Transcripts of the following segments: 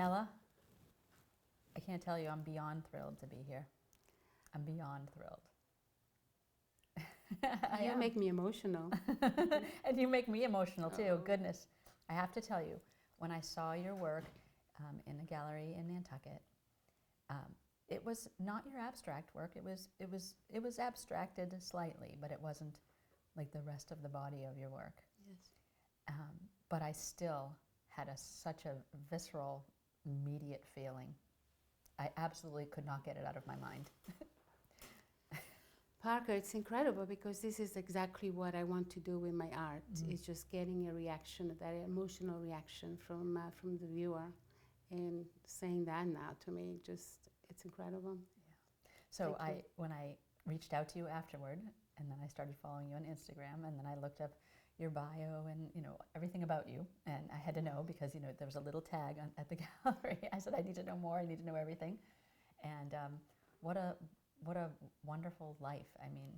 Nella, I can't tell you, I'm beyond thrilled to be here. I'm beyond thrilled. You make me emotional. And you make me emotional too, Oh. goodness. I have to tell you, when I saw your work in a gallery in Nantucket, it was not your abstract work. It was abstracted slightly, but it wasn't like the rest of the body of your work. Yes. But I still had such a visceral, immediate feeling. I absolutely could not get it out of my mind. Parker, it's incredible because this is exactly what I want to do with my art. Mm-hmm. It's just getting a reaction, that emotional reaction from the viewer, and saying that now to me, it's incredible. Yeah. So when I reached out to you afterward, and then I started following you on Instagram, and then I looked up your bio and everything about you, and I had to know because there was a little tag at the gallery. I said I need to know more. I need to know everything, and what a wonderful life. I mean,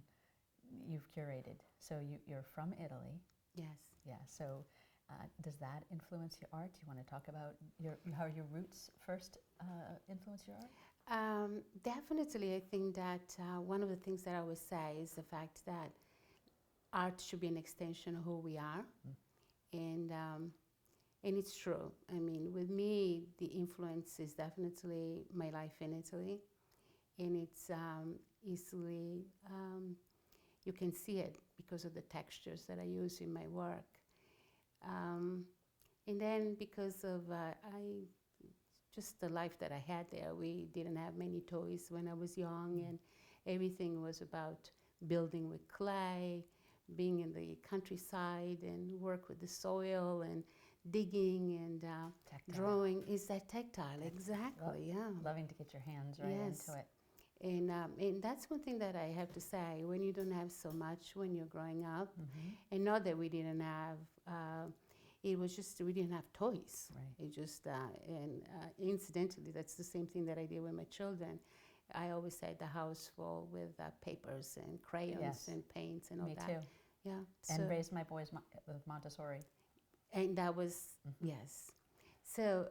you've curated. So you're from Italy. Yes. Yeah. So does that influence your art? Do you want to talk about how your roots first influence your art? Definitely, I think that one of the things that I always say is the fact that art should be an extension of who we are, and it's true. I mean, with me, the influence is definitely my life in Italy, and it's easily you can see it because of the textures that I use in my work, and then because of just the life that I had there. We didn't have many toys when I was young, and everything was about building with clay, being in the countryside and work with the soil and digging and drawing. Is that tactile? Exactly, yeah. Loving to get your hands right into it. And that's one thing that I have to say, when you don't have so much when you're growing up, and not that we didn't have, it was just we didn't have toys. Right. It just, incidentally, that's the same thing that I did with my children. I always had the house full with papers and crayons and paints and all that. Me too. Yeah. And raised my boys with Montessori. And that was, yes. So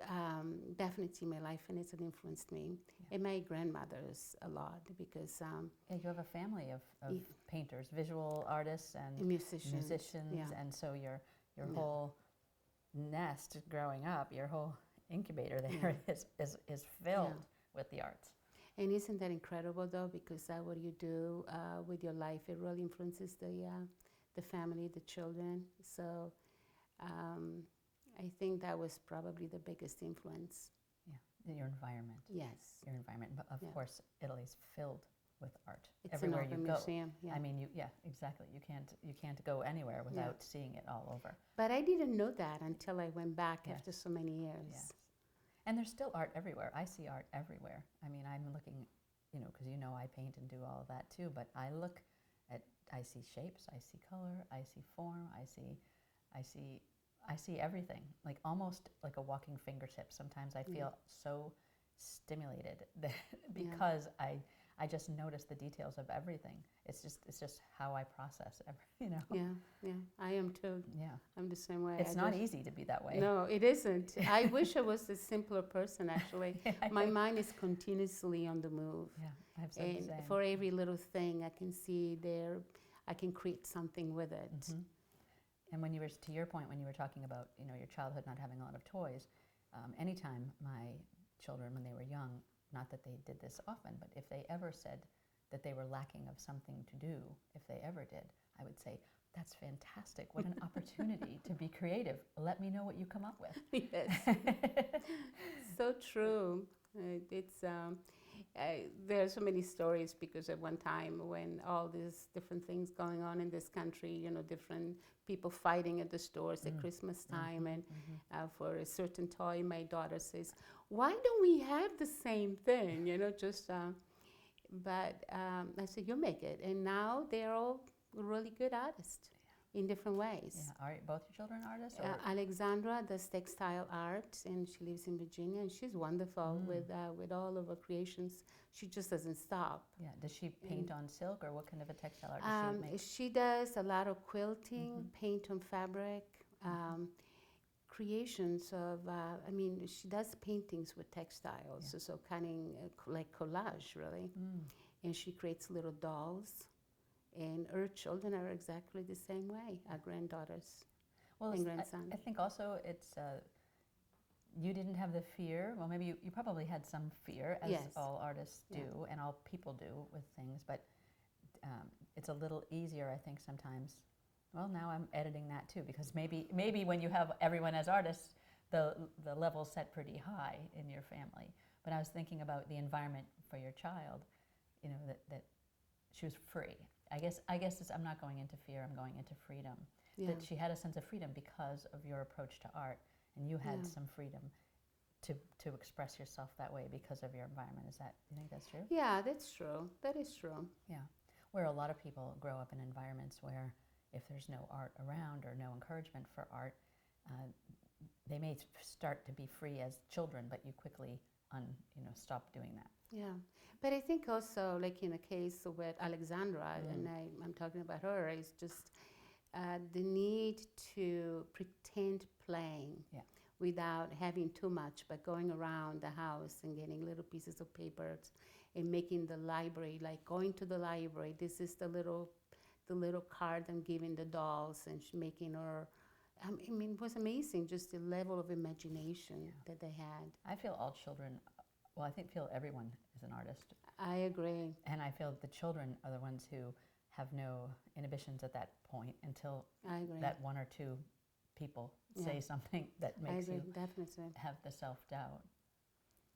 definitely my life in Italy influenced me. Yeah. And my grandmothers a lot because... you have a family of painters, visual artists and musicians. And so your whole nest growing up, your whole incubator there is filled with the arts. And isn't that incredible though? Because what you do with your life, it really influences the family, the children. So I think that was probably the biggest influence. Yeah, your environment. Yes. Your environment. But of course, Italy's filled with art. It's everywhere an open you go. Museum. Yeah. I mean, exactly. You can't go anywhere without seeing it all over. But I didn't know that until I went back after so many years. Yes. And there's still art everywhere. I see art everywhere. I mean, I'm looking, because I paint and do all of that too, but I see shapes, I see color, I see form, I see everything, like almost like a walking fingertip. Sometimes I feel so stimulated because I just notice the details of everything. It's just how I process everything, Yeah, I am too. Yeah. I'm the same way. It's not easy to be that way. No, it isn't. I wish I was a simpler person, actually. My mind is continuously on the move. Yeah, I have said the same. And for every little thing I can see there, I can create something with it. Mm-hmm. And to your point, when you were talking about, your childhood not having a lot of toys, anytime my children, when they were young, not that they did this often, but if they ever said that they were lacking of something to do, if they ever did, I would say, that's fantastic. What an opportunity to be creative. Let me know what you come up with. Yes. So true. There are so many stories because at one time when all these different things going on in this country, different people fighting at the stores at Christmas time, and for a certain toy, my daughter says, "Why don't we have the same thing?" But I said, "You make it," and now they're all really good artists. In different ways. Yeah. Are both your children artists? Alexandra does textile art, and she lives in Virginia, and she's wonderful with all of her creations. She just doesn't stop. Yeah. Does she paint on silk, or what kind of a textile art does she make? She does a lot of quilting, paint on fabric, creations of, I mean, she does paintings with textiles, Yeah. so kind of like collage, really. And she creates little dolls. And her children are exactly the same way, our granddaughters Well, and I grandsons. think also it's you didn't have the fear. Well, maybe you probably had some fear, as Yes. all artists do Yeah. and all people do with things, but it's a little easier, I think, sometimes. Well, now I'm editing that too, because maybe when you have everyone as artists, the level's set pretty high in your family. But I was thinking about the environment for your child, you know, that she was free. I guess I'm not going into fear, I'm going into freedom. Yeah. That she had a sense of freedom because of your approach to art, and you had Yeah. some freedom to express yourself that way because of your environment. You think that's true? Yeah, that's true. That is true. Yeah. Where a lot of people grow up in environments where if there's no art around or no encouragement for art, they may start to be free as children, but you quickly stop doing that. Yeah. But I think also, like in a case with Alexandra, and I'm talking about her, is just the need to pretend playing Yeah. without having too much, but going around the house and getting little pieces of paper and making the library, like going to the library. This is the little card I'm giving the dolls, and making her. I mean, it was amazing, just the level of imagination that they had. I feel all children, well, I feel everyone is an artist. I agree. And I feel the children are the ones who have no inhibitions at that point until I agree. that one or two people say something that makes you definitely. have the self-doubt.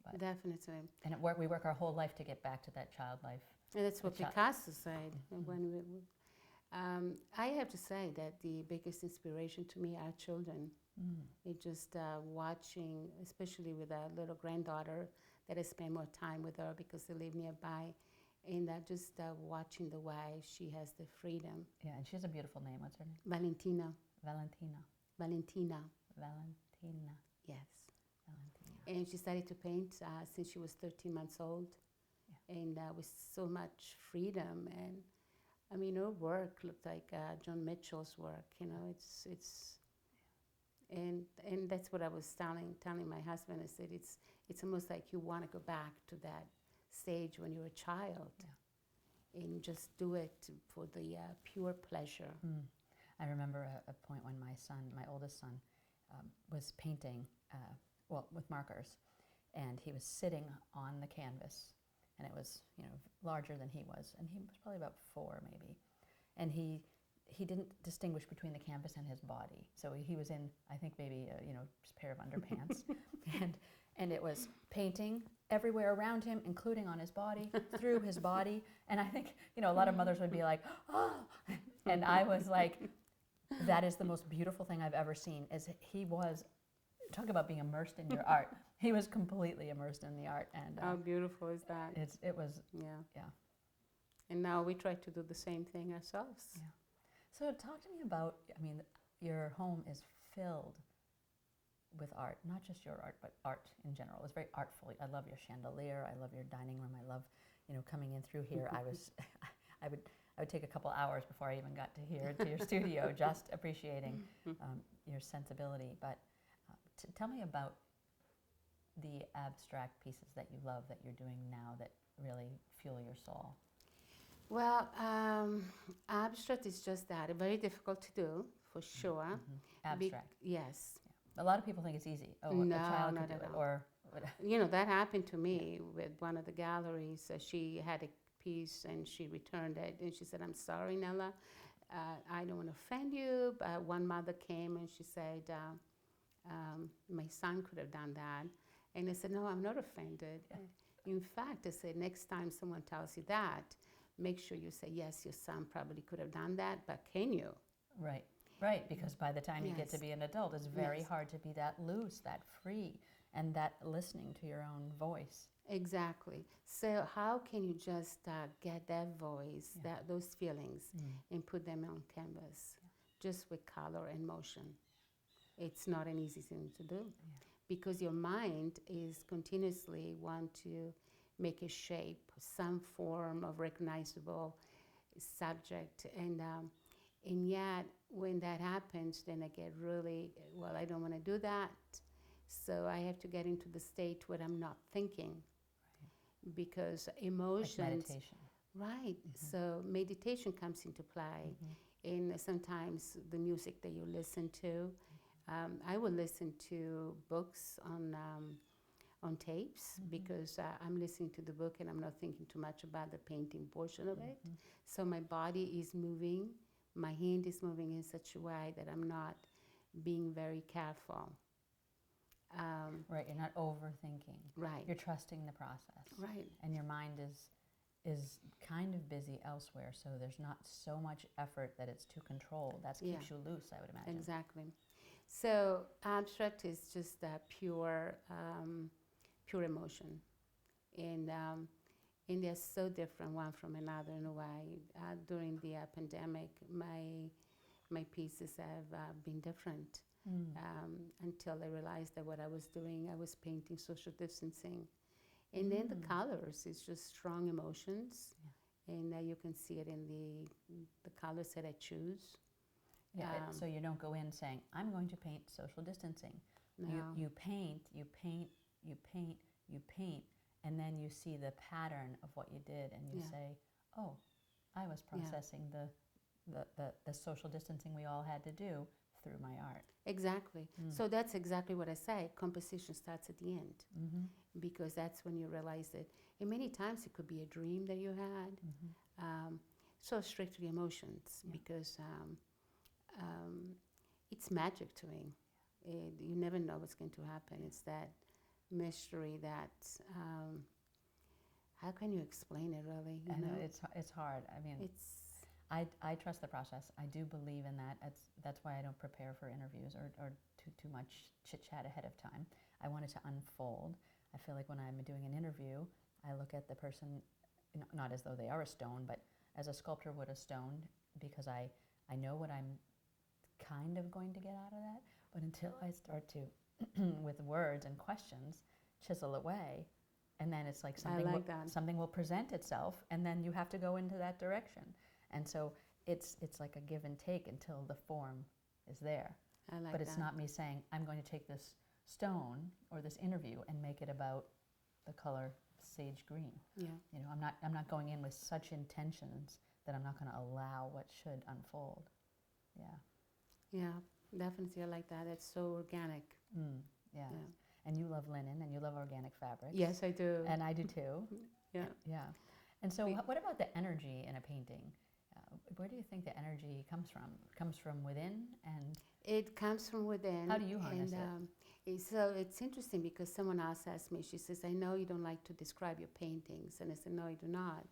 But Definitely. And we work our whole life to get back to that child life. And that's what Picasso said. When I have to say that the biggest inspiration to me are children. It's just watching, especially with a little granddaughter, that I spend more time with her because they live nearby, and just watching the way she has the freedom. Yeah, and she has a beautiful name. What's her name? Valentina. Valentina. Valentina. Valentina. Yes. Valentina. And she started to paint since she was 13 months old, and with so much freedom. And I mean, her work looked like John Mitchell's work. You know, it's. And that's what I was telling my husband. I said it's almost like you want to go back to that stage when you were a child, and just do it for the pure pleasure. I remember a point when my oldest son, was painting, with markers, and he was sitting on the canvas, and it was larger than he was, and he was probably about 4 maybe, and he didn't distinguish between the canvas and his body. So he was in, I think, maybe just a pair of underpants, and it was painting everywhere around him, including on his body, through his body. And I think a lot of mothers would be like, oh, and I was like, that is the most beautiful thing I've ever seen. Is he was, talk about being immersed in your art. He was completely immersed in the art, and how beautiful is that? It was. Yeah. And now we try to do the same thing ourselves. Yeah. So talk to me about, your home is filled with art, not just your art, but art in general. It's very artful. I love your chandelier. I love your dining room. I love, coming in through here. I would take a couple hours before I even got to your studio, just appreciating your sensibility. But tell me about the abstract pieces that you love, that you're doing now, that really fuel your soul. Well, abstract is just that. Very difficult to do, for sure. Abstract. Yes. Yeah. A lot of people think it's easy. Oh, No, a child not could do at it. all. Or that happened to me with one of the galleries. She had a piece and she returned it, and she said, "I'm sorry, Nella. I don't want to offend you." But one mother came and she said, "My son could have done that." And I said, "No, I'm not offended." Yeah. In fact, I said, next time someone tells you that, make sure you say, yes, your son probably could have done that, but can you? Right, because by the time you get to be an adult, it's very hard to be that loose, that free, and that listening to your own voice. Exactly. So how can you just get that voice, those feelings, and put them on canvas, just with color and motion? It's not an easy thing to do, because your mind is continuously want to make a shape, some form of recognizable subject, and And yet, when that happens, then I get really, well, I don't want to do that. So I have to get into the state where I'm not thinking, because Like emotions. meditation. Right. So meditation comes into play. And sometimes the music that you listen to, I will listen to books on tapes because I'm listening to the book and I'm not thinking too much about the painting portion of it. So my body is moving, my hand is moving in such a way that I'm not being very careful. Right, you're not overthinking. Right. You're trusting the process. Right. And your mind is kind of busy elsewhere, so there's not so much effort that it's too controlled. That keeps you loose, I would imagine. Exactly. So abstract is just pure emotion, and they're so different one from another in a way. During the pandemic, my pieces have been different until I realized that what I was doing, I was painting social distancing. And then the colors, it's just strong emotions, and you can see it in the colors that I choose. Yeah, so you don't go in saying, I'm going to paint social distancing. No. You paint, you paint, you paint, you paint, and then you see the pattern of what you did, and you say, oh, I was processing the social distancing we all had to do through my art. Exactly. So that's exactly what I say. Composition starts at the end, because that's when you realize it. And many times it could be a dream that you had. So strictly emotions, because it's magic to me. You never know what's going to happen. It's that mystery that, how can you explain it really? You know? It's hard. I mean, I trust the process. I do believe in that. That's why I don't prepare for interviews or too much chit-chat ahead of time. I want it to unfold. I feel like when I'm doing an interview, I look at the person, not as though they are a stone, but as a sculptor would a stone, because I know what I'm kind of going to get out of that. But until I start to, with words and questions, chisel away, and then it's like something will present itself, and then you have to go into that direction. And so it's like a give and take until the form is there. But it's not me saying, I'm going to take this stone or this interview and make it about the color sage green. Yeah. You know, I'm not going in with such intentions that I'm not going to allow what should unfold. Yeah. Yeah, definitely I like that. It's so organic. Yeah. And you love linen and you love organic fabrics. Yes, I do. And I do too. Yeah. Yeah. And so what about the energy in a painting? Where do you think the energy comes from? It comes from within, and it comes from within. How do you harness it? So it's interesting because someone else asked me, she says, I know you don't like to describe your paintings. And I said, no, I do not.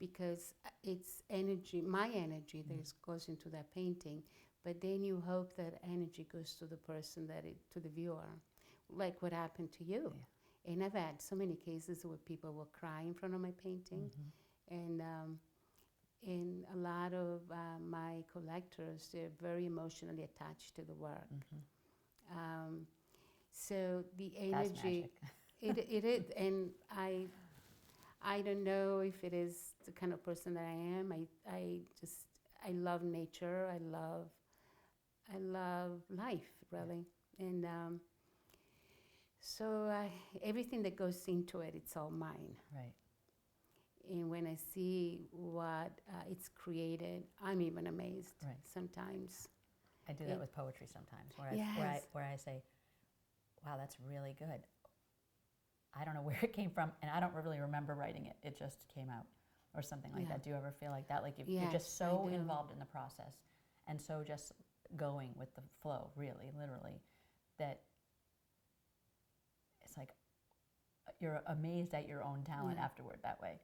Because it's energy, my energy that goes into that painting. But then you hope that energy goes to the person, to the viewer, like what happened to you. Yeah. And I've had so many cases where people will cry in front of my painting. And a lot of my collectors, they're very emotionally attached to the work. So the energy, it is, and I don't know if it is the kind of person that I am. I love nature. I love life, really. And so everything that goes into it, it's all mine. Right. And when I see what it's created, I'm even amazed sometimes. I do that with poetry sometimes, where I say, wow, that's really good. I don't know where it came from, and I don't really remember writing it. It just came out, or something like that. Do you ever feel like that? Like you're just so involved in the process, and so just going with the flow, really, literally, that it's like you're amazed at your own talent afterward that way,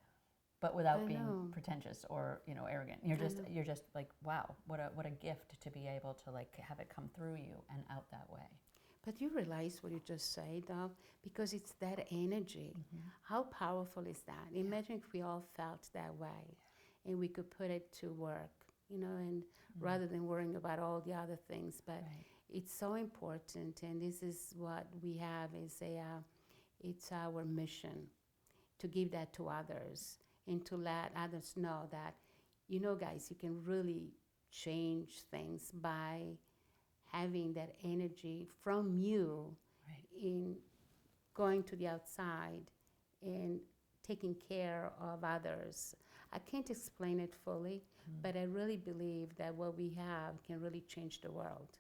but without being pretentious or arrogant. You're just like, wow, what a gift to be able to like have it come through you and out that way. But you realize what you just said, though, because it's that energy. How powerful is that? Imagine if we all felt that way, and we could put it to work, and rather than worrying about all the other things. But it's so important, and this is what we have is it's our mission to give that to others and to let others know that, guys, you can really change things by having that energy from you Right. in going to the outside and taking care of others. I can't explain it fully, but I really believe that what we have can really change the world.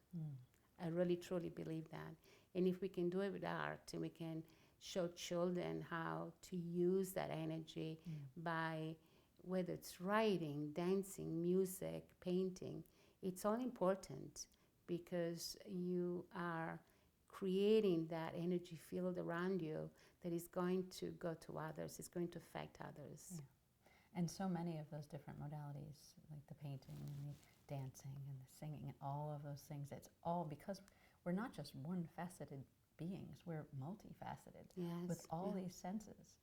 I really truly believe that. And if we can do it with art and we can show children how to use that energy by whether it's writing, dancing, music, painting, it's all important because you are creating that energy field around you that is going to go to others, it's going to affect others. Yeah. And so many of those different modalities, like the painting and the dancing and the singing and all of those things, it's all because we're not just one-faceted beings, we're multifaceted Yes. with all these senses.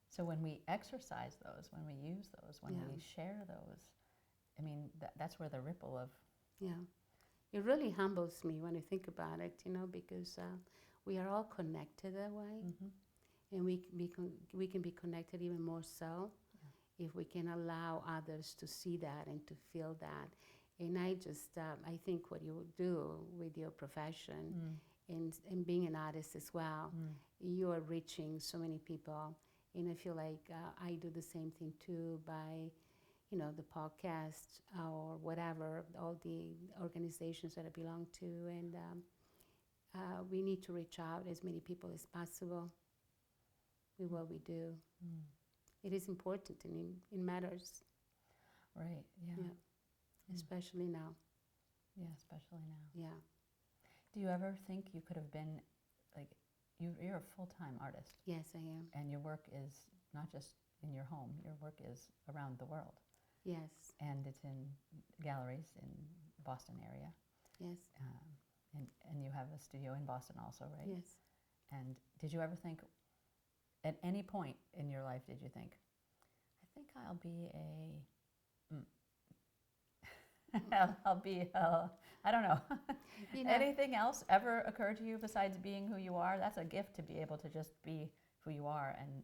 So when we exercise those, when we use those, when we share those, I mean, that's where the ripple of... Yeah. It really humbles me when I think about it, you know, because we are all connected that way. And we can be connected even more so if we can allow others to see that and to feel that. And I think what you do with your profession and being an artist as well, you are reaching so many people. And I feel like I do the same thing too by, you know, the podcast or whatever, all the organizations that I belong to. And we need to reach out as many people as possible with what we do. It is important and it matters. Right, yeah. Especially now. Yeah, especially now. Yeah. Do you ever think you could have been, like, you're a full-time artist? Yes, I am. And your work is not just in your home, your work is around the world. Yes. And it's in galleries in Boston area. Yes. And you have a studio in Boston also, right? Yes. And did you ever think, at any point in your life, did you think, I think I'll be I'll be, I don't know. You know, Anything else ever occur to you besides being who you are? That's a gift to be able to just be who you are and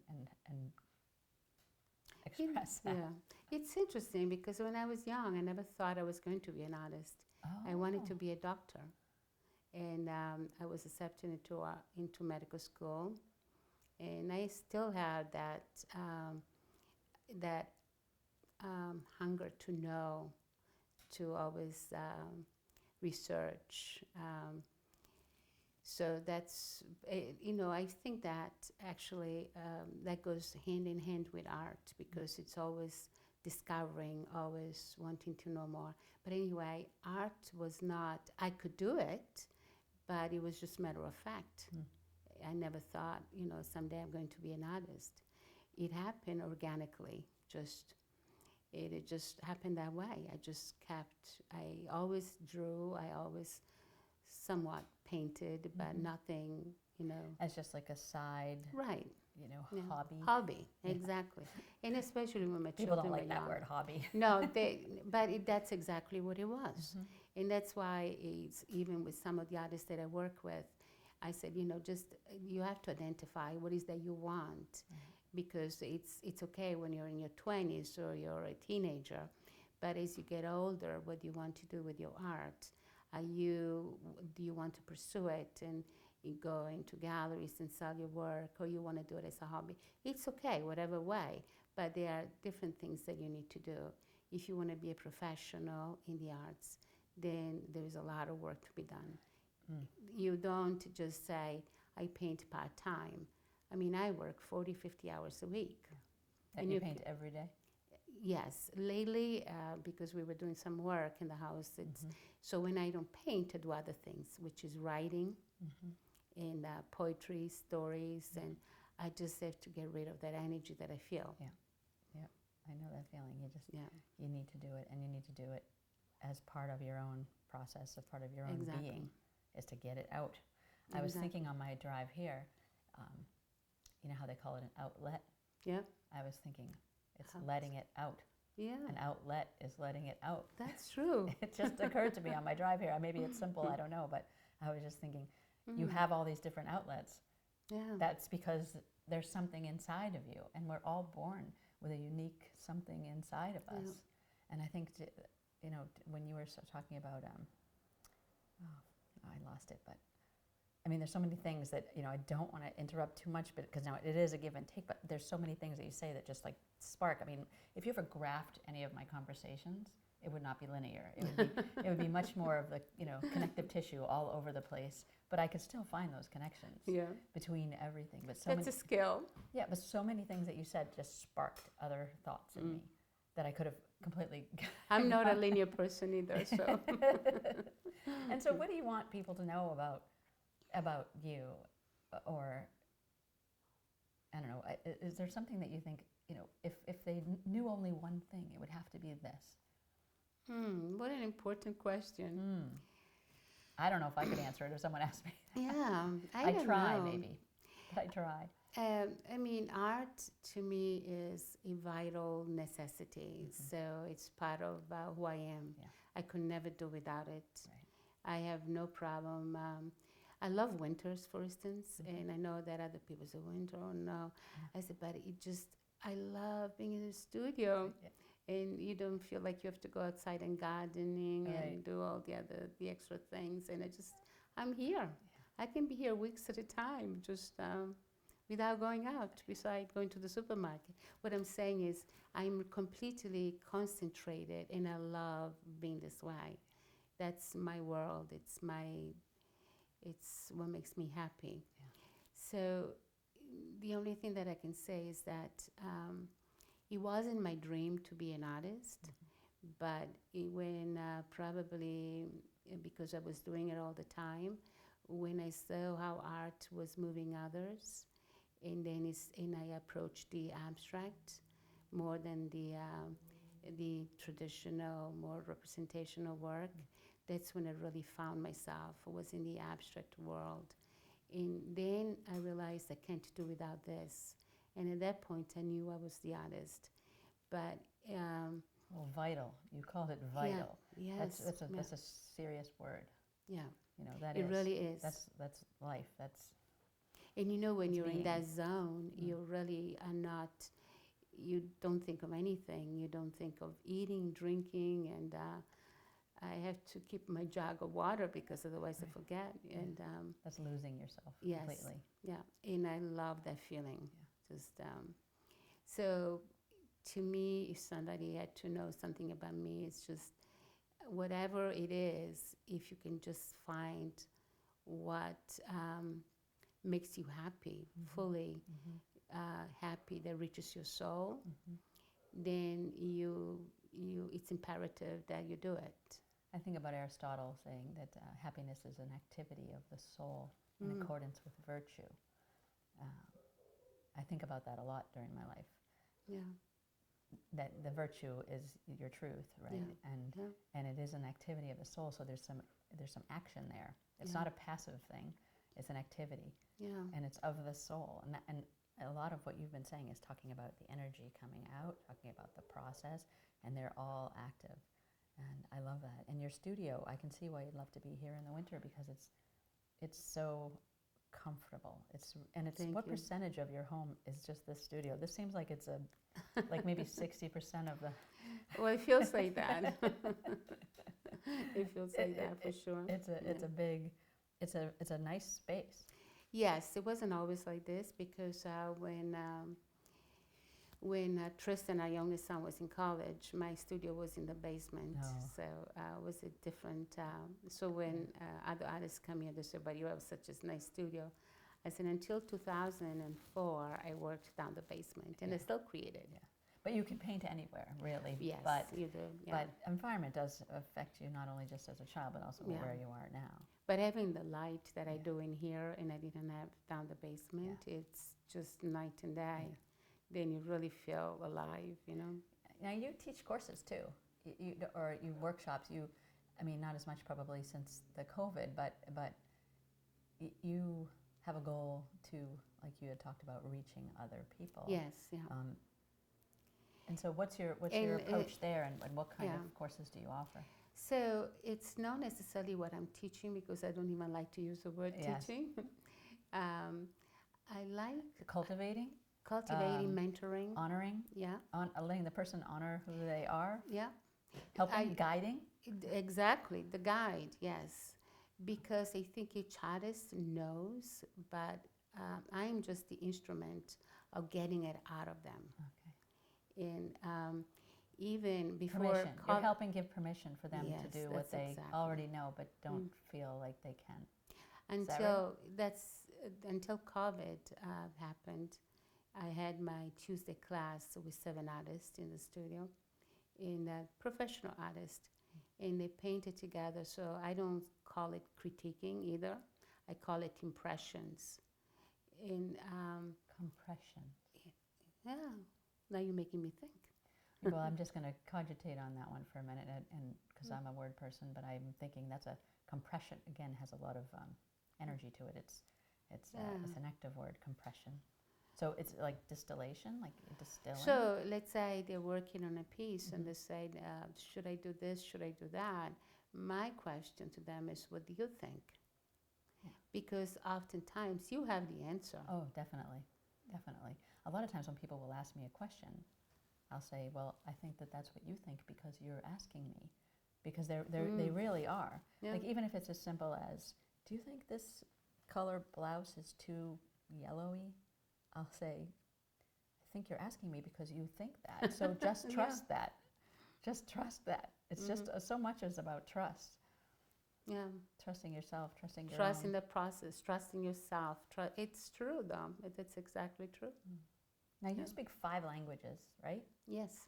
express that. Yeah. It's interesting because when I was young, I never thought I was going to be an artist. I wanted to be a doctor. And I was accepted into medical school. And I still had that hunger to know, to always research. So that's, you know, I think that actually that goes hand in hand with art because it's always discovering, always wanting to know more. But anyway, art was not, I could do it, but it was just matter of fact. I never thought, you know, someday I'm going to be an artist. It happened organically, it just happened that way. I always drew, I always somewhat painted, but nothing, you know. As just like a side, right. You know, hobby. Hobby, exactly. And especially when my People children don't like were that young. word, hobby. No, that's exactly what it was. And that's why it's, even with some of the artists that I work with, I said, you know, just you have to identify what is that you want, because it's okay when you're in your 20s or you're a teenager, but as you get older, what do you want to do with your art? Do you want to pursue it and you go into galleries and sell your work, or you want to do it as a hobby? It's okay, whatever way, but there are different things that you need to do. If you want to be a professional in the arts, then there is a lot of work to be done. You don't just say, I paint part-time. I mean, I work 40, 50 hours a week. And you paint every day? Yes. Lately, because we were doing some work in the house, so when I don't paint, I do other things, which is writing and poetry, stories, and I just have to get rid of that energy that I feel. Yeah, I know that feeling. You need to do it, and you need to do it as part of your own process, as part of your own being, is to get it out. I was thinking on my drive here, you know how they call it an outlet? Yeah. I was thinking it's letting it out. Yeah. An outlet is letting it out. That's true. It just occurred to me on my drive here. Maybe it's simple, I don't know, but I was just thinking, you have all these different outlets. Yeah. That's because there's something inside of you, and we're all born with a unique something inside of us. And I think when you were talking about, I lost it, but I mean, there's so many things that, I don't want to interrupt too much, but because now it is a give and take, but there's so many things that you say that just like spark. I mean, if you ever graphed any of my conversations, it would not be linear. It would be much more of the, connective tissue all over the place, but I could still find those connections between everything. But That's a skill. Yeah, but so many things that you said just sparked other thoughts in me that I could have completely. I'm not a linear person either, so. And so what do you want people to know about you? Or, I don't know, is there something that you think, if they knew only one thing, it would have to be this? What an important question. I don't know if I could answer it if someone asked me. Yeah, I don't try know. maybe. I try. I mean, art to me is a vital necessity. So it's part of who I am. Yeah. I could never do without it. Right. I have no problem. I love winters, for instance, and I know that other people say, winter, oh no. I said, but I love being in the studio. And you don't feel like you have to go outside and gardening and do all the extra things. And I'm here. I can be here weeks at a time, just without going out, besides going to the supermarket. What I'm saying is I'm completely concentrated, and I love being this way. That's my world. It's what makes me happy. So the only thing that I can say is that it wasn't my dream to be an artist, but when probably because I was doing it all the time, when I saw how art was moving others, and I approached the abstract more than the traditional, more representational work. That's when I really found myself. I was in the abstract world, and then I realized I can't do without this. And at that point, I knew I was the artist. But well, vital. You called it vital. Yeah, yes, that's a serious word. Yeah, It really is. That's life. And when you're being. in that zone, you really are not. You don't think of anything. You don't think of eating, drinking, and I have to keep my jug of water because otherwise I forget. And that's losing yourself completely. Yeah, and I love that feeling. So to me, if somebody had to know something about me, it's just whatever it is, if you can just find what makes you happy, fully happy, that reaches your soul, then it's imperative that you do it. I think about Aristotle saying that happiness is an activity of the soul in accordance with virtue. I think about that a lot during my life. Yeah. That the virtue is your truth, right? Yeah. And it is an activity of the soul. So there's some action there. It's not a passive thing. It's an activity. Yeah. And it's of the soul. And a lot of what you've been saying is talking about the energy coming out, talking about the process, and they're all active. And I love that. And your studio, I can see why you'd love to be here in the winter because it's so comfortable. What percentage of your home is just this studio? This seems like it's like maybe 60% of the. Well, it feels like that. It feels like that for sure. It's a nice space. Yes, it wasn't always like this because when Tristan, our youngest son, was in college, my studio was in the basement. So it was a different. So when other artists come here, they say, "But you have such a nice studio." I said, until 2004, I worked down the basement, and I still created. Yeah. But you can paint anywhere, really. Yes, you do. Yeah. But environment does affect you not only just as a child, but also where you are now. But having the light that I do in here, and I didn't have down the basement, it's just night and day. Yeah. Then you really feel alive, Now you teach courses too, or you workshops. Not as much probably since the COVID, but you have a goal to, like you had talked about, reaching other people. Yes, yeah. And so what's your approach there, and what kind of courses do you offer? So it's not necessarily what I'm teaching because I don't even like to use the word teaching. I like cultivating, mentoring, honoring. Yeah. Letting the person honor who they are. Yeah. Helping, guiding? Exactly, the guide, yes. Because I think each artist knows, but I'm just the instrument of getting it out of them. Okay. And even before Permission. You're helping give permission for them Yes, to do what that's they exactly. already know but don't feel like they can. Until COVID happened, I had my Tuesday class with 7 artists in the studio, and professional artists, and they painted together. So I don't call it critiquing either. I call it impressions. And Compression. yeah, now you're making me think. Well, I'm just going to cogitate on that one for a minute, and because I'm a word person, but I'm thinking that's a compression. Again, has a lot of energy to it. It's an active word, compression. So it's like distillation, like distilling. So let's say they're working on a piece and they say, should I do this? Should I do that? My question to them is, what do you think? Yeah. Because oftentimes you have the answer. Oh, definitely, definitely. A lot of times when people will ask me a question, I'll say, well, I think that that's what you think because you're asking me. Because they really are. Yeah. Like even if it's as simple as, do you think this color blouse is too yellowy? I'll say, I think you're asking me because you think that. So just trust that. Just trust that. It's just so much is about trust. Yeah. Trusting yourself, trusting your Trusting the process, trusting yourself. It's true, though. It's exactly true. Now, you speak 5 languages, right? Yes.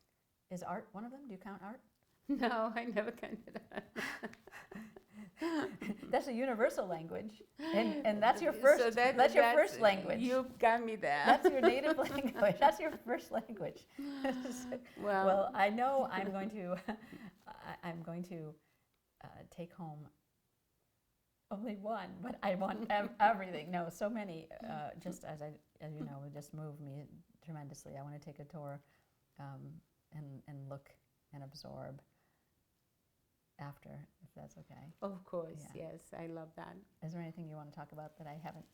Is art one of them? Do you count art? No, I never counted that. That's a universal language, and that's your first. So that's your first language. You got me there. That's your native language. That's your first language. Well, I know I'm going to. I'm going to take home only one, but I want everything. No, so many. Just as you know, it just moved me tremendously. I want to take a tour, and look and absorb after, if that's okay. Of course, yes, I love that. Is there anything you want to talk about that I haven't?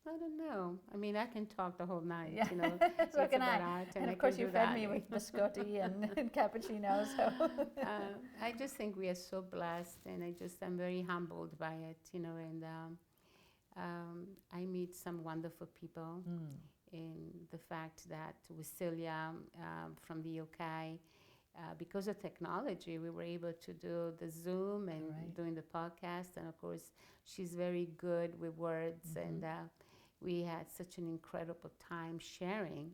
I don't know. I mean, I can talk the whole night, Yeah. you know. So can I. Art, and of course you fed me with biscotti and cappuccino, so. I just think we are so blessed, and I'm very humbled by it, you know, and I meet some wonderful people. In the fact that with Celia from the UK, because of technology, we were able to do the Zoom and doing the podcast. And of course, she's very good with words, and we had such an incredible time sharing.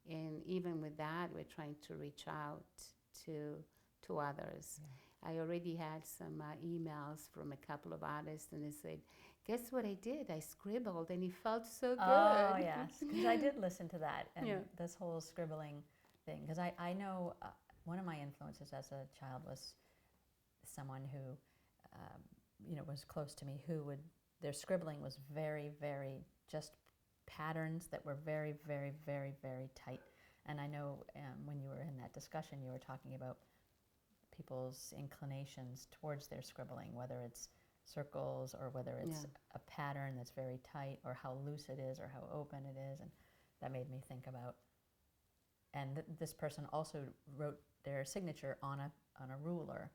And even with that, we're trying to reach out to others. I already had some emails from a couple of artists, and they said, guess what I did? I scribbled, and it felt so good. Oh, yes, because I did listen to that, and this whole scribbling thing. Because I know one of my influences as a child was someone who, was close to me, their scribbling was very, very just patterns that were very, very, very, very tight. And I know when you were in that discussion, you were talking about people's inclinations towards their scribbling, whether it's circles or whether it's a pattern that's very tight, or how loose it is or how open it is. And that made me think about, and this person also wrote their signature on a ruler.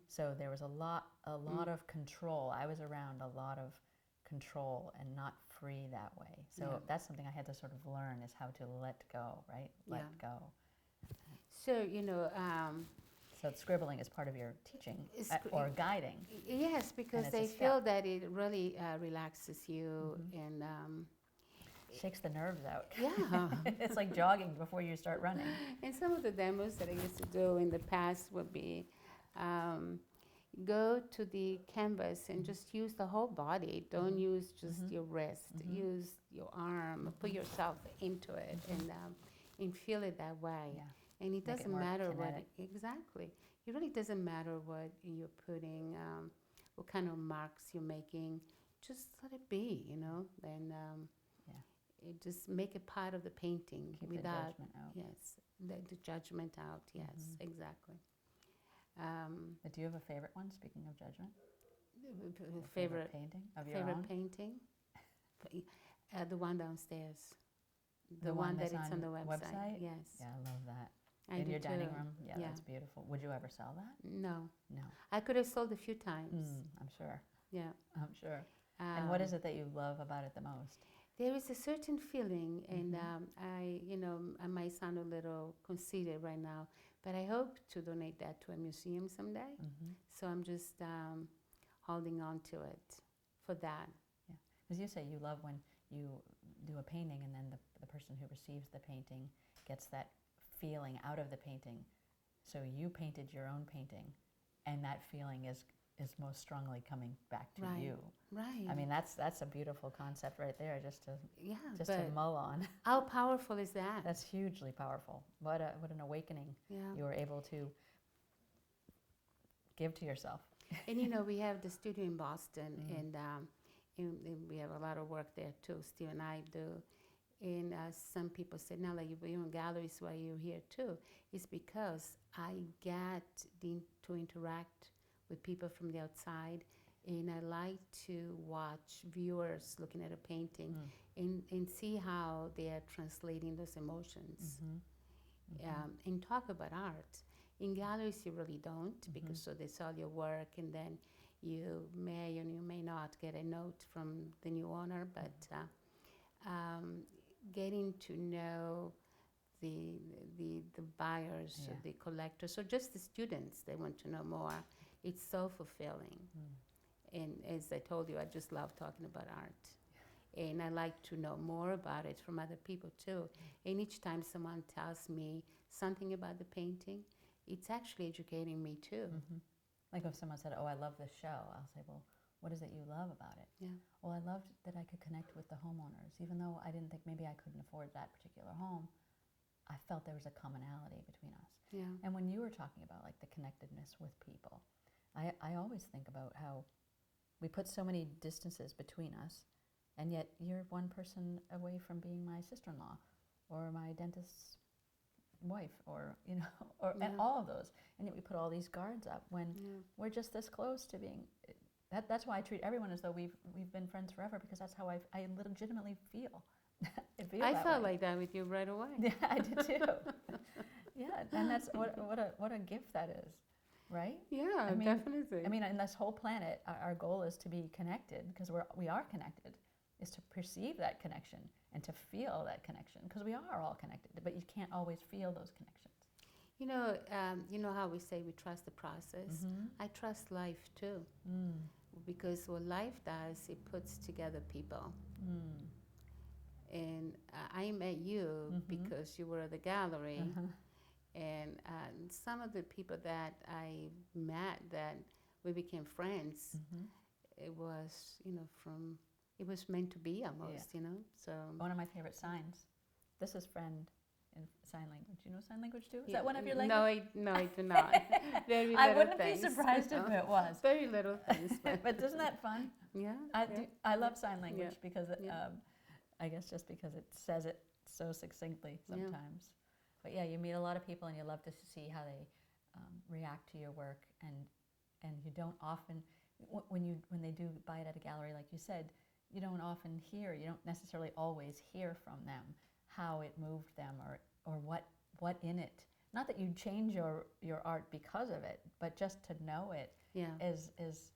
So there was a lot of control. I was around a lot of control and not free that way. So that's something I had to sort of learn, is how to let go, right? Let go. So, so scribbling is part of your teaching or guiding. Yes, because they feel that it really relaxes you and shakes the nerves out. Yeah. It's like jogging before you start running. And some of the demos that I used to do in the past would be go to the canvas and just use the whole body. Don't use just your wrist. Use your arm. Put yourself into it and feel it that way. Yeah. And it doesn't matter kinetic. Exactly. It really doesn't matter what you're putting, what kind of marks you're making. Just let it be, and it just make it part of the painting. Keep without the judgment out. Yes, the judgment out. Yes, exactly. But do you have a favorite one? Speaking of judgment, favorite painting of your favorite own? painting, the one downstairs. The one that it's on the website. Yes. Yeah, I love that. I in do your dining too. room? Yeah, Yeah. that's beautiful. Would you ever sell that? No, No. I could have sold a few times. I'm sure. Yeah. I'm sure. And what is it that you love about it the most? There is a certain feeling, and Mhm. I might sound a little conceited right now, but I hope to donate that to a museum someday. Mm-hmm. So I'm just holding on to it for that. Yeah. Because you say you love when you do a painting and then the person who receives the painting gets that feeling out of the painting. So you painted your own painting, and that feeling is most strongly coming back to Right. you. Right. I mean, that's a beautiful concept right there, just to but mull on. how powerful is that? That's hugely powerful. What an awakening Yeah. you were able to give to yourself. And we have the studio in Boston, and we have a lot of work there too. Steve and I do. And some people say, Nella, you're in galleries while you're here too. It's because I get to interact with people from the outside, and I like to watch viewers looking at a painting and see how they are translating those emotions and talk about art. In galleries, you really don't because so they saw your work, and then you may or you may not get a note from the new owner, but getting to know the buyers, or the collectors, or just the students, they want to know more. It's so fulfilling. And as I told you, I just love talking about art. And I like to know more about it from other people too. And each time someone tells me something about the painting, it's actually educating me too. Like if someone said, oh, I love this show, I'll say, well, what is it you love about it? Yeah. Well, I loved that I could connect with the homeowners. Even though I didn't think maybe I couldn't afford that particular home, I felt there was a commonality between us. Yeah. And when you were talking about like the connectedness with people, I always think about how we put so many distances between us, and yet you're one person away from being my sister-in-law or my dentist's wife, or and all of those, and yet we put all these guards up when we're just this close to being. That's why I treat everyone as though we've been friends forever, because that's how I legitimately feel. I felt like that with you right away. Yeah, I did too. Yeah, and that's what a gift that is, right? Yeah, I mean, definitely. I mean, in this whole planet, our goal is to be connected, because we are connected, is to perceive that connection and to feel that connection, because we are all connected, but you can't always feel those connections. You know how we say we trust the process? I trust life too. Because what life does, it puts together people. And I met you because you were at the gallery. And some of the people that I met, that we became friends, it was, it was meant to be almost, So One of my favorite signs. This is friend in sign language. You know sign language too? Is yeah, that one of your languages? No, I do not. Very little I wouldn't things. be surprised if it was. Very little things. But isn't that fun? Yeah. I love sign language because Yeah. I guess just because it says it so succinctly sometimes. But yeah, you meet a lot of people and you love to see how they react to your work, and you don't often when they do buy it at a gallery, like you said, you don't necessarily always hear from them how it moved them, or what in it. Not that you change your art because of it, but just to know it is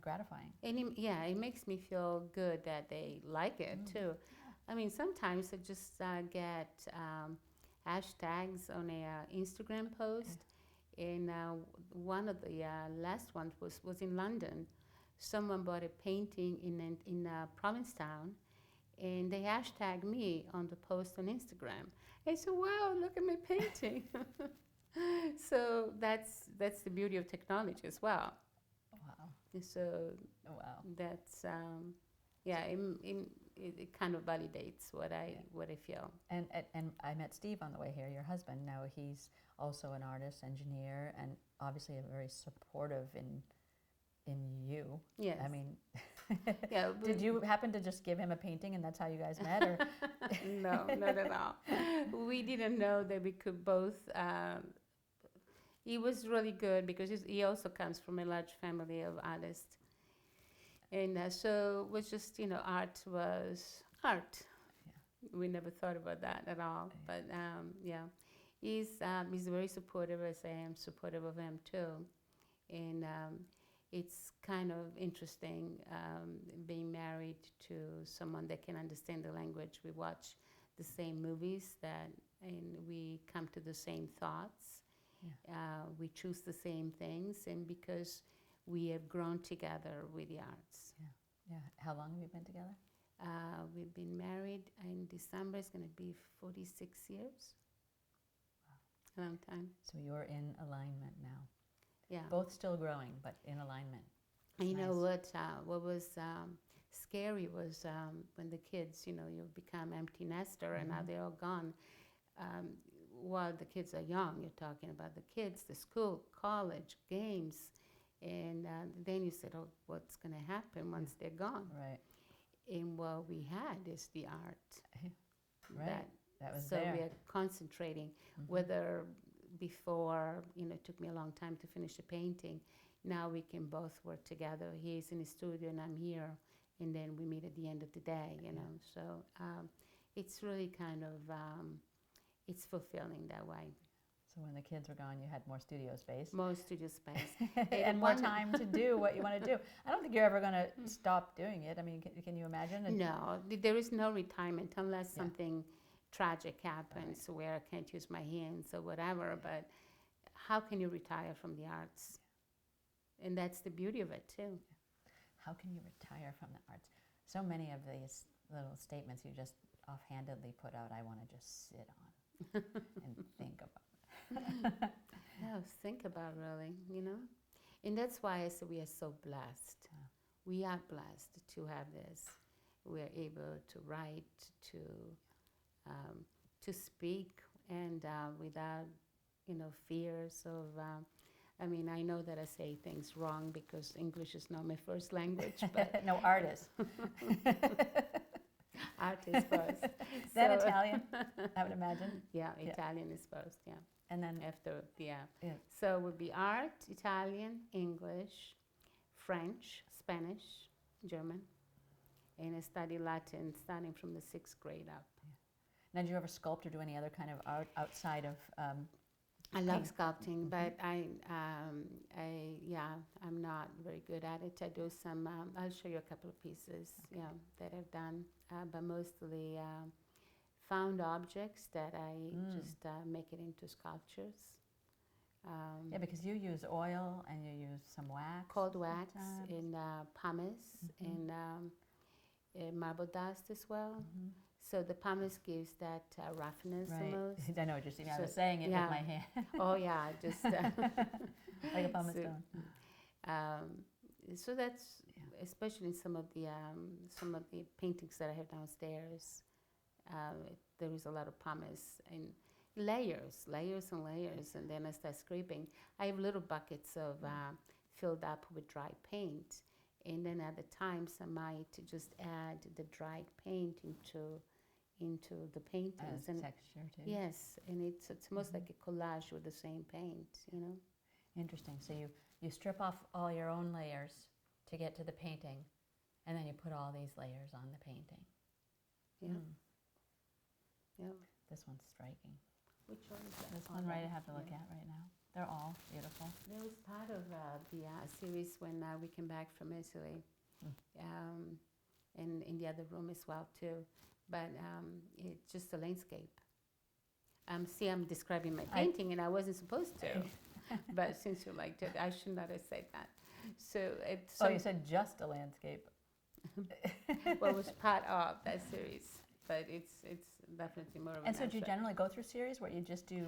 gratifying. And it makes me feel good that they like it too. I mean, sometimes I just get hashtags on a Instagram post, and one of the last ones was in London. Someone bought a painting in Provincetown, and they hashtagged me on the post on Instagram. I said, "Wow, look at my painting!" So that's the beauty of technology as well. Wow. So that's it kind of validates what I feel. And I met Steve on the way here, your husband. Now he's also an artist, engineer, and obviously very supportive in you. Yes. I mean, yeah. Did you happen to just give him a painting and that's how you guys met, or? No, not at all. We didn't know that we could both. He was really good because he also comes from a large family of artists. And so it was just, art was art. Yeah. We never thought about that at all. But, He's very supportive, as I am supportive of him too. And it's kind of interesting being married to someone that can understand the language. We watch the same movies and we come to the same thoughts. Yeah. We choose the same things, and because we have grown together with the arts. Yeah. How long have you been together? We've been married in December. It's going to be 46 years. Wow. A long time. So you're in alignment now. Yeah. Both still growing, but in alignment. And you Nice. know what was scary was when the kids, you become empty nester, and now they're all gone. While the kids are young, you're talking about the kids, the school, college, games, and then you said, oh, what's going to happen once they're gone? Right. And what we had is the art. Right. That was so there. we are concentrating, whether before, it took me a long time to finish the painting. Now we can both work together. He's in the studio and I'm here, and then we meet at the end of the day, So it's really kind of, it's fulfilling that way. So when the kids were gone, you had more studio space. More studio space. And more time to do what you want to do. I don't think you're ever going to stop doing it. I mean, can you imagine? No, there is no retirement unless something tragic happens where I can't use my hands or whatever. But how can you retire from the arts? And that's the beauty of it, too. How can you retire from the arts? So many of these little statements you just offhandedly put out, I want to just sit on and think about. Yeah, think about really, And that's why I say we are so blessed. We are blessed to have this. We are able to write, to speak, and without, fears of. I know that I say things wrong because English is not my first language. But no, art is. Art is first. Is that Italian? I would imagine. Yeah, Italian is first. Yeah. And then after, So it would be art, Italian, English, French, Spanish, German, and I study Latin starting from the 6th grade up. Now, did you ever sculpt or do any other kind of art outside of? I love sculpting, but I'm not very good at it. I do some. I'll show you a couple of pieces, that I've done, but mostly found objects that I just make it into sculptures. Yeah, because you use oil and you use some wax. Cold wax and pumice and marble dust as well. So the pumice gives that roughness almost. I know, just I was saying it with my hand. Oh yeah, just like a pumice stone. So that's especially in some of the paintings that I have downstairs. There is a lot of pumice and layers, and layers, and then I start scraping. I have little buckets of filled up with dry paint, and then at the times I might just add the dried paint into the paintings. As texture too. Yes, and it's almost like a collage with the same paint, Interesting. So you strip off all your own layers to get to the painting, and then you put all these layers on the painting. Yeah. Yeah. This one's striking. Which one is that? This one right I have to look at right now. They're all beautiful. There was part of the series when we came back from Italy, and in the other room as well too. But it's just a landscape. See, I'm describing my painting, and I wasn't supposed to. But since you liked it, I should not have said that. So it's. You said just a landscape. Well, it was part of that series, but it's definitely more of. And so, do you generally go through series where you just do,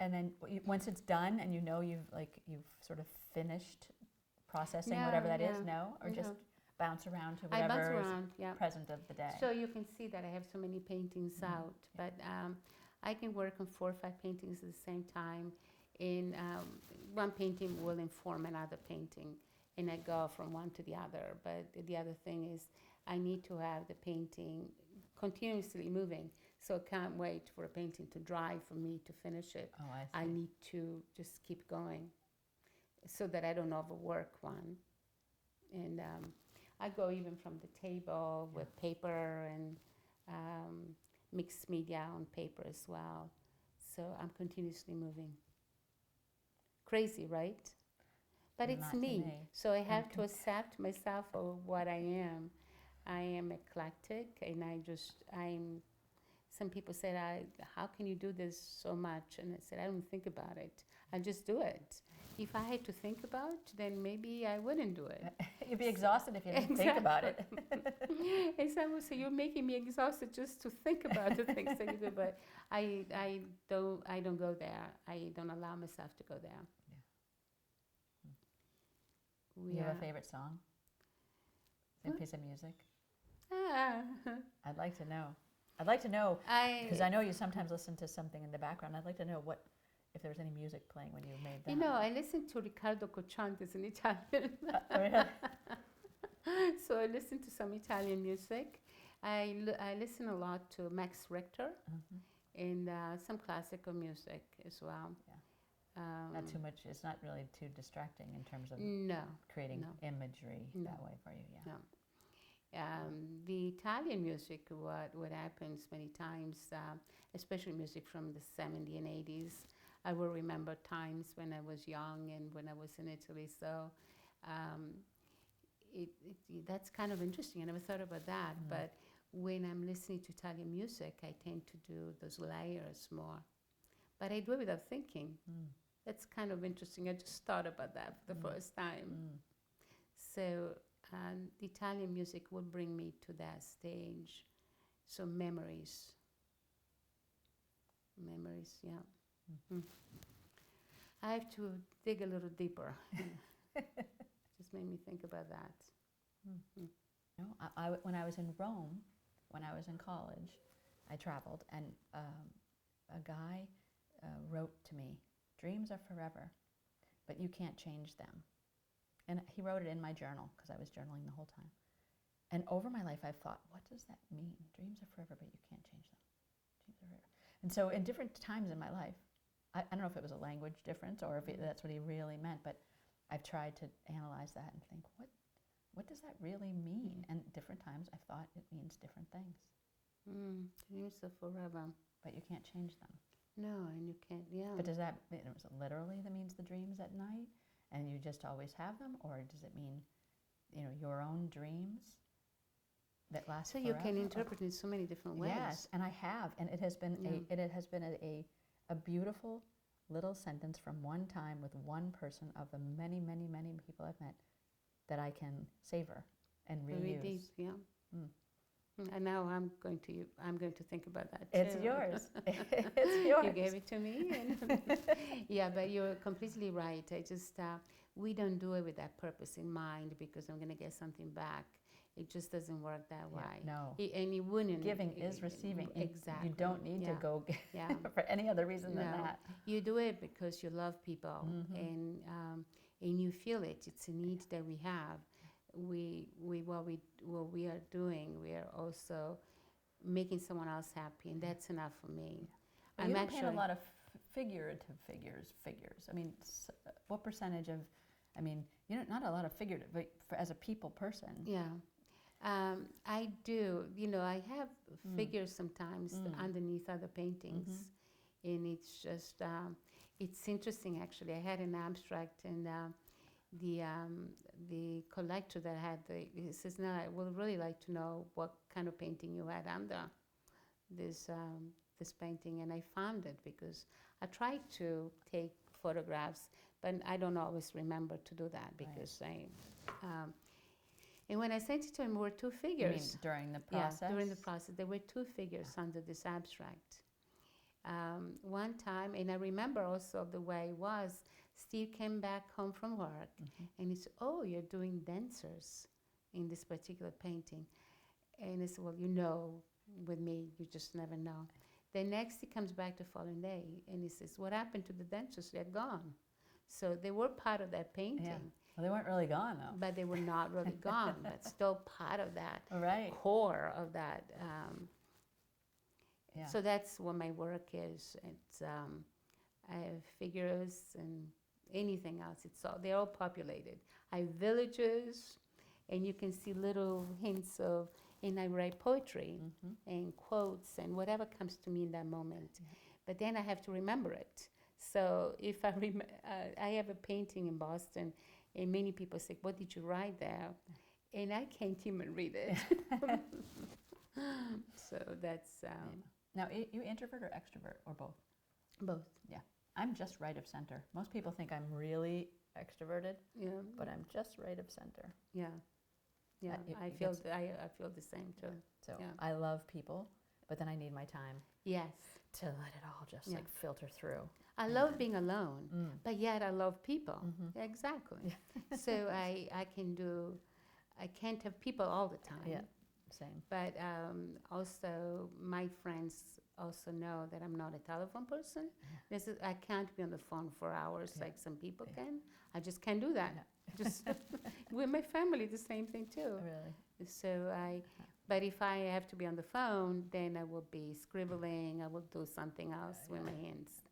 and then once it's done, and you've sort of finished processing whatever that is, or just bounce around to whatever is present of the day. So you can see that I have so many paintings out, but I can work on 4 or 5 paintings at the same time. And one painting will inform another painting, and I go from one to the other. But the other thing is I need to have the painting continuously moving, so I can't wait for a painting to dry for me to finish it. Oh, I see. I need to just keep going so that I don't overwork one. And I go even from the table with paper and mixed media on paper as well. So I'm continuously moving. Crazy, right? But it's Not to me. me. So I have to accept myself for what I am. I am eclectic, and some people said, how can you do this so much? And I said, I don't think about it. I just do it. If I had to think about it, then maybe I wouldn't do it. You'd be exhausted if you didn't think about it. And someone would say, you're making me exhausted just to think about the things that you do. But I don't go there. I don't allow myself to go there. Yeah. You have a favorite song? A piece of music? I'd like to know. I'd like to know, because I know you sometimes listen to something in the background. I'd like to know if there was any music playing when you made that. You know, I listen to Riccardo Cocciante in Italian. Really? So I listen to some Italian music. I listen a lot to Max Richter and some classical music as well. Yeah. Not too much. It's not really too distracting in terms of creating imagery that way for you. Yeah. No. The Italian music, what happens many times, especially music from the 70s and 80s, I will remember times when I was young and when I was in Italy. So that's kind of interesting. I never thought about that. But when I'm listening to Italian music, I tend to do those layers more. But I do it without thinking. That's kind of interesting. I just thought about that for the first time. So the Italian music would bring me to that stage. So memories. Yeah. I have to dig a little deeper. Just made me think about that. No, when I was in Rome, when I was in college, I traveled, and a guy wrote to me, "Dreams are forever, but you can't change them." And he wrote it in my journal, because I was journaling the whole time. And over my life, I've thought, what does that mean? Dreams are forever, but you can't change them. Dreams are forever. And so in different times in my life, I don't know if it was a language difference or if that's what he really meant, but I've tried to analyze that and think, what does that really mean? And different times I've thought it means different things. Dreams are forever. But you can't change them. No, and you can't, yeah. But does that, is it literally that means the dreams at night? And you just always have them? Or does it mean, your own dreams that last forever? So you can interpret it in so many different ways. Yes, and I have. And it has been a beautiful little sentence from one time with one person of the many, many, many people I've met that I can savor and reuse. Very deep, yeah. And now I'm going to think about that too. It's yours. It's yours. You gave it to me. Yeah, but you're completely right. I just, we don't do it with that purpose in mind because I'm going to get something back. It just doesn't work that way. No. And you wouldn't. Giving is receiving. Exactly. You don't need to go for any other reason than that. You do it because you love people and you feel it. It's a need that we have. What we are doing, we are also making someone else happy, and that's enough for me. Well, you don't paint a lot of figurative figures. I mean, what percentage of, not a lot of figurative, but as a people person. Yeah. I do. I have figures sometimes underneath other paintings, and it's just, it's interesting actually. I had an abstract, and the collector that had he says, "Nella, I would really like to know what kind of painting you had under this painting," and I found it because I tried to take photographs, but I don't always remember to do that because and when I sent it to him, there were two figures. You mean during the process? Yeah, during the process. There were two figures under this abstract. One time, and I remember also the way it was, Steve came back home from work, and he said, "Oh, you're doing dancers in this particular painting." And I said, "Well, with me, you just never know." The next, he comes back the following day, and he says, "What happened to the dancers? They're gone." So they were part of that painting. Yeah. Well, they weren't really gone, though. But they were not really gone, but still part of that core of that. So that's what my work is. It's I have figures and anything else. They're all populated. I have villages, and you can see little hints of, and I write poetry and quotes and whatever comes to me in that moment. but then I have to remember it. So if I have a painting in Boston, and many people say, "What did you write there?" And I can't even read it. So that's Now, you introvert or extrovert or both? both. Yeah, I'm just right of center. Most people think I'm really extroverted, Yeah, but I'm just right of center. yeah, yeah. It I feel I feel the same too. So Yeah. I love people, but then I need my time Yes, to let it all just Yeah. like filter through. I love being alone, but yet I love people. Mhm. Exactly. So I can't have people all the time. Yeah, same. But also, my friends also know that I'm not a telephone person. I can't be on the phone for hours like some people can. I just can't do that. Yeah. Just with my family, the same thing too. Really? So but if I have to be on the phone, then I will be scribbling. I will do something else with my hands.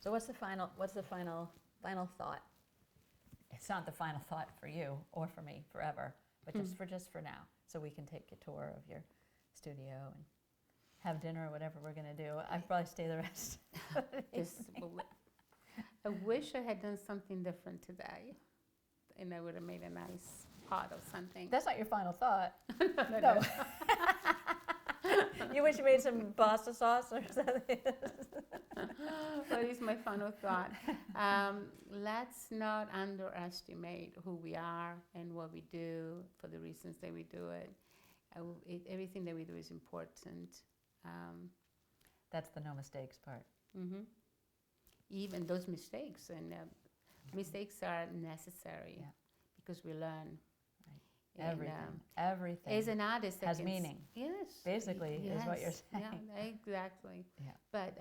So what's the final thought? It's not the final thought for you or for me forever, but just for now, so we can take a tour of your studio and have dinner or whatever we're gonna do. I'd probably stay the rest. I wish I had done something different today, and I would have made a nice pot or something. That's not your final thought. No. You wish you made some pasta sauce or something. What is my final thought? Let's not underestimate who we are and what we do for the reasons that we do it. Everything that we do is important. That's the no mistakes part. Even those mistakes, and mistakes are necessary because we learn. Everything As an artist, has meaning. Yes, Basically, is what you're saying. Yeah, exactly. Yeah. But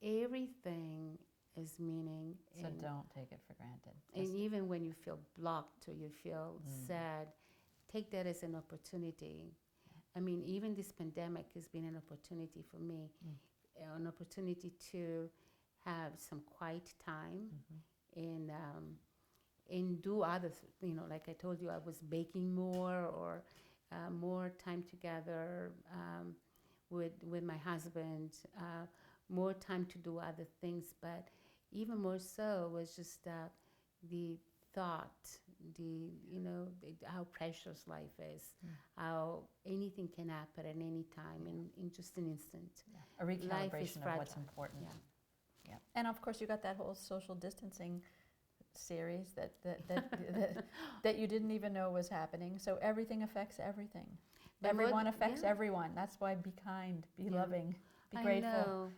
everything is meaning. So don't take it for granted. And even when you feel blocked or you feel sad, take that as an opportunity. I mean, even this pandemic has been an opportunity for me, an opportunity to have some quiet time and do other, like I told you, I was baking more or more time together with my husband, more time to do other things. But even more so was just the thought, how precious life is, how anything can happen at any time in just an instant. A recalibration of what's fragile. important. Yeah. And of course, you got that whole social distancing series that you didn't even know was happening. So everything affects everything. Everyone affects everyone. That's why be kind, be loving, be grateful.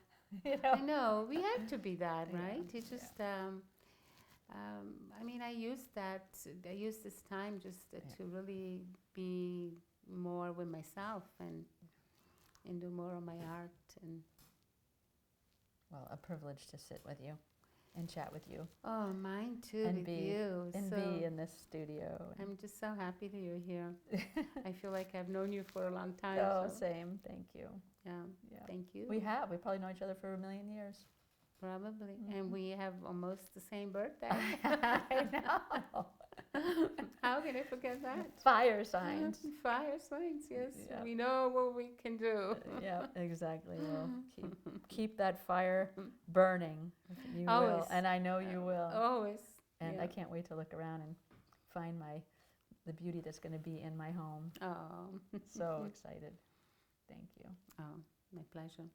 I know. We have to be that, right? It's just, I mean, I use this time just to really be more with myself and do more of my art. And well, a privilege to sit with you and chat with you. Oh, mine too, and with be, you. And be in this studio. I'm just so happy that you're here. I feel like I've known you for a long time. Oh, so. same. Thank you. Yeah, thank you. We probably know each other for 1,000,000 years. Probably. And we have almost the same birthday. I know. How can I forget that? Fire signs. Fire signs, yes. Yeah. We know what we can do. Yeah, exactly. Well, keep that fire burning. You Always. will, and I know you will. Always. And I can't wait to look around and find the beauty that's going to be in my home. Oh. So excited. Thank you. Oh, my pleasure.